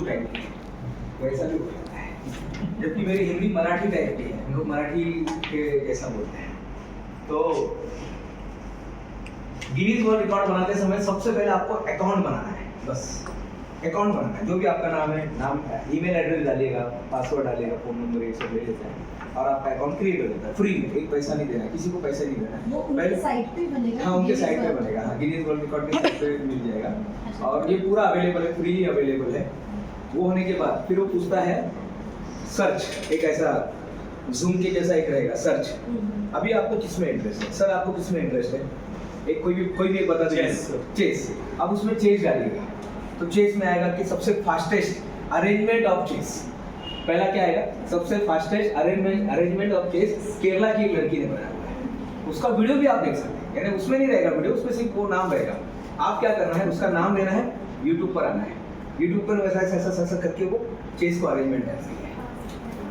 Urdu type की है, वैसा भी हो जाता है। जबकि मेरी हिंदी मराठी टाइप की है, लोग मराठी के जैसा बोलते हैं। तो गिनीज वर्ल्ड रिकॉर्ड बनाते समय सबसे पहले आपको अकाउंट बनाना है, बस अकाउंट बनाना है। जो भी आपका नाम है, नाम ईमेल एड्रेस डालिएगा, पासवर्ड डालिएगा, फोन नंबर ये सब ले लेते हैं और आपका अकाउंट क्रिएट हो जाता है फ्री में। एक पैसा नहीं देना है, किसी को पैसा नहीं देना है। वो उनके साइट पे बनेगा? हाँ, उनके साइट पे बनेगा। हाँ, गिनीज वर्ल्ड रिकॉर्ड के साइट पे मिल जाएगा और ये पूरा अवेलेबल है, फ्री अवेलेबल है। वो होने के बाद फिर वो पूछता है सर्च, एक ऐसा जूम के जैसा एक रहेगा सर्च। अभी आपको किस में इंटरेस्ट है? सर आपको किस में इंटरेस्ट है? एक कोई भी एक बता दीजिए। चेस। अब उसमें चेस डालिएगा तो चेस में आएगा कि सबसे फास्टेस्ट अरेंजमेंट ऑफ चेस। पहला क्या आएगा? सबसे fastest arrangement of chess Kerala की एक लड़की ने बनाया हुआ है। उसका वीडियो भी आप देख सकते हैं, यानी उसमें नहीं रहेगा वीडियो, उसमें सिर्फ वो नाम रहेगा। आप क्या करना है, उसका नाम लेना है, यूट्यूब पर आना है, यूट्यूब पर वैसा ऐसा करके वो चेस को अरेंजमेंट है,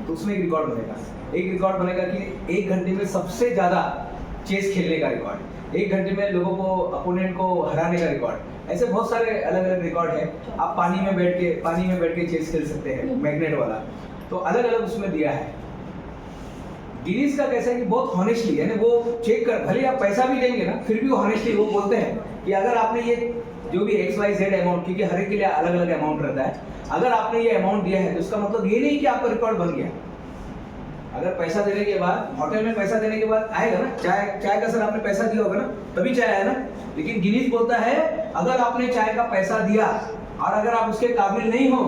तो उसमें एक रिकॉर्ड बनेगा। एक रिकॉर्ड बनेगा कि 1 घंटे में सबसे ज़्यादा चेस खेलने का रिकॉर्ड, 1 घंटे में लोगों को अपोनेंट को हराने का रिकॉर्ड। ऐसे बहुत सारे अलग अलग रिकॉर्ड है। आप पानी में बैठ के चेस खेल सकते हैं, मैग्नेट वाला। तो अलग अलग उसमें दिया है। गिनीज का कैसा है कि बहुत हॉनेस्टली, यानी वो चेक कर, भले आप पैसा भी देंगे ना, फिर भी वो हॉनेस्टली वो बोलते हैं कि अगर आपने ये जो भी XYZ अमाउंट, क्योंकि हर एक के लिए अलग अलग अमाउंट रहता है, अगर आपने ये अमाउंट दिया है तो उसका मतलब ये नहीं कि आपका रिकॉर्ड बन गया। अगर पैसा देने के बाद, होटल में पैसा देने के बाद आएगा ना, चाय का सर आपने पैसा दिया होगा ना, तभी चाय आया ना। लेकिन गिनीज बोलता है अगर आपने चाय का पैसा दिया और अगर आप उसके काबिल नहीं हो,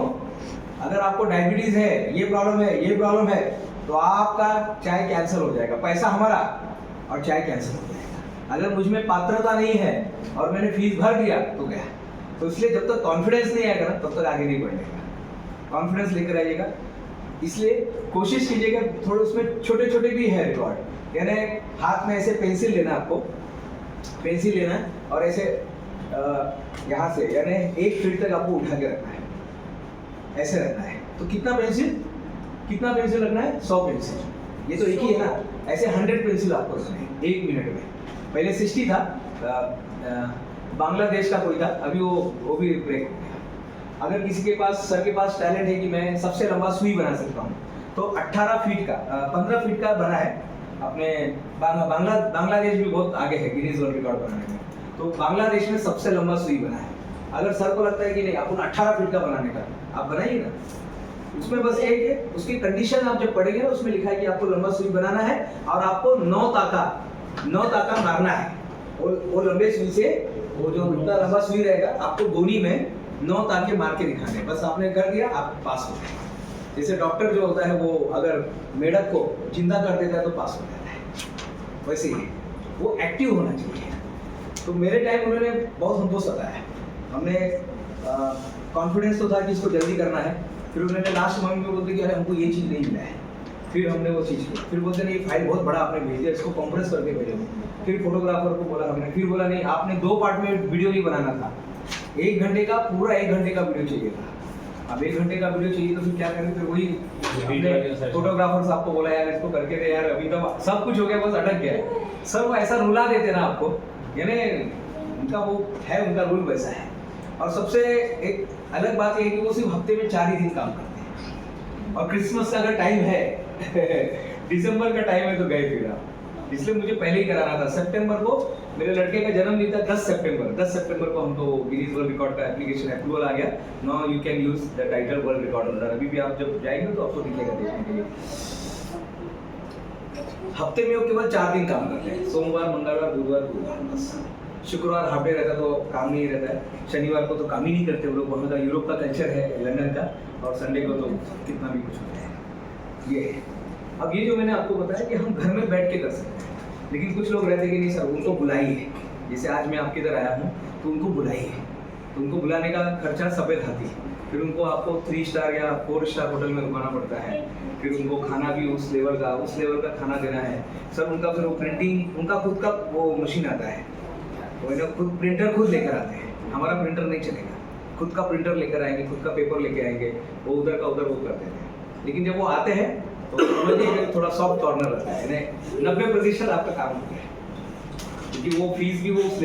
अगर आपको डायबिटीज है, ये प्रॉब्लम है, तो आपका चाय कैंसिल हो जाएगा, पैसा हमारा और चाय कैंसिल हो जाएगा। अगर मुझ में पात्रता नहीं है और मैंने फीस भर दिया तो क्या। तो इसलिए जब तक कॉन्फिडेंस नहीं आएगा ना, तब तक आगे नहीं बढ़ेगा। कॉन्फिडेंस लेकर आइएगा। इसलिए कोशिश कीजिएगा, थोड़े उसमें छोटे छोटे भी है रिकॉर्ड, यानी हाथ में ऐसे पेंसिल लेना, आपको पेंसिल लेना और ऐसे यहाँ से यानी 1 फीट तक आपको उठा के रखना है, ऐसे रखना है। तो कितना पेंसिल रखना है? 100 पेंसिल। ये तो एक ही है ना, ऐसे 100 पेंसिल आपको रखना है 1 मिनट में। पहले 60 था, बांग्लादेश का कोई था, अभी वो भी ब्रेक हो गया। अगर किसी के पास, सर के पास टैलेंट है कि मैं सबसे लंबा सुई बना सकता हूँ, तो 18 फीट का 15 फीट का बना है अपने बांग्लादेश भी बहुत आगे है गिनीज वर्ल्ड रिकॉर्ड बनाने में। तो बांग्लादेश में सबसे लंबा सुई बना है। अगर सर को लगता है कि नहीं अपन 18 फीट का बनाने का, आप बनाइए ना। उसमें बस एक है, उसकी कंडीशन आप जब पढ़ेंगे ना, उसमें लिखा है कि आपको लंबा सुई बनाना है और आपको 9 ताका मारना है। वो लंबे सुई से, वो जो इतना लंबा सुई रहेगा, आपको गोनी में 9 ताके मार के दिखाने हैं। बस आपने कर दिया, आप पास हो गए। जैसे डॉक्टर जो होता है, वो अगर मेढक को जिंदा कर देता है तो पास हो जाता है, वैसे ही वो एक्टिव होना चाहिए। तो मेरे टाइम उन्होंने बहुत हमको सताया। हमने कॉन्फिडेंस तो था कि इसको जल्दी करना है, फिर उन्होंने लास्ट मोमेंट में बोलते कि अरे हमको ये चीज़ नहीं मिला है, फिर हमने वो चीज़ की। फिर बोलते नहीं, फाइल बहुत बड़ा आपने भेज दिया, इसको कंप्रेस करके भेजो। फिर फोटोग्राफर को बोला हमने, फिर बोला नहीं, आपने 2 पार्ट में वीडियो नहीं बनाना था, 1 घंटे का, पूरा 1 घंटे का वीडियो चाहिए था। अब 1 घंटे का वीडियो चाहिए तो फिर क्या करें, फिर वही फोटोग्राफर साहब को बोला यार इसको करके दे यार, अभी तो सब कुछ हो गया, बस अटक गया। सर वो ऐसा रुला देते ना आपको, यानी उनका वो है, उनका रूल वैसा है। और सबसे एक अलग बात ये है कि वो सिर्फ हफ्ते में 4 ही दिन काम करते हैं। और क्रिसमस का अगर टाइम है दिसंबर का टाइम है तो गए फिर आप, इसलिए मुझे पहले ही कराना था। सितंबर को मेरे लड़के का जन्मदिन था, 10 सितंबर को हमको गिनीज वर्ल्ड रिकॉर्ड का एप्लीकेशन अप्रूवल आ गया। Now you can use the title world record holder. अभी भी आप जब जाएंगे तो आपको दिखेगा देखने के लिए। हफ्ते में वो केवल 4 दिन काम करते हैं, सोमवार, मंगलवार, बुधवार, बस। शुक्रवार हाफ डे रहता तो काम नहीं रहता है। शनिवार को तो काम ही नहीं करते वो लोग, वहाँ का यूरोप का कल्चर है, लंदन का। और संडे को तो कितना भी कुछ होता है। ये अब ये जो मैंने आपको बताया कि हम घर में बैठ के कर सकते हैं, लेकिन कुछ लोग रहते हैं कि नहीं सर उनको बुलाइए। जैसे आज मैं आपके इधर आया हूँ तो उनको बुलाइए, तो उनको बुलाने का खर्चा सफ़ेद हाथी। फिर उनको आपको 3 स्टार या 4 स्टार होटल में रुकाना पड़ता है, फिर उनको खाना भी उस लेवल का खाना देना है। सर उनका फिर वो प्रिंटिंग, उनका खुद का वो मशीन आता है, वो खुद प्रिंटर खुद लेकर आते हैं। हमारा प्रिंटर नहीं चलेगा, खुद का प्रिंटर लेकर आएंगे, खुद का पेपर लेके आएंगे, वो उधर का उधर वो कर देते हैं। लेकिन जब वो आते हैं तो थोड़ा सॉफ्ट कॉर्नर रहता है, 90% आपका काम हो गया, क्योंकि वो फीस भी वो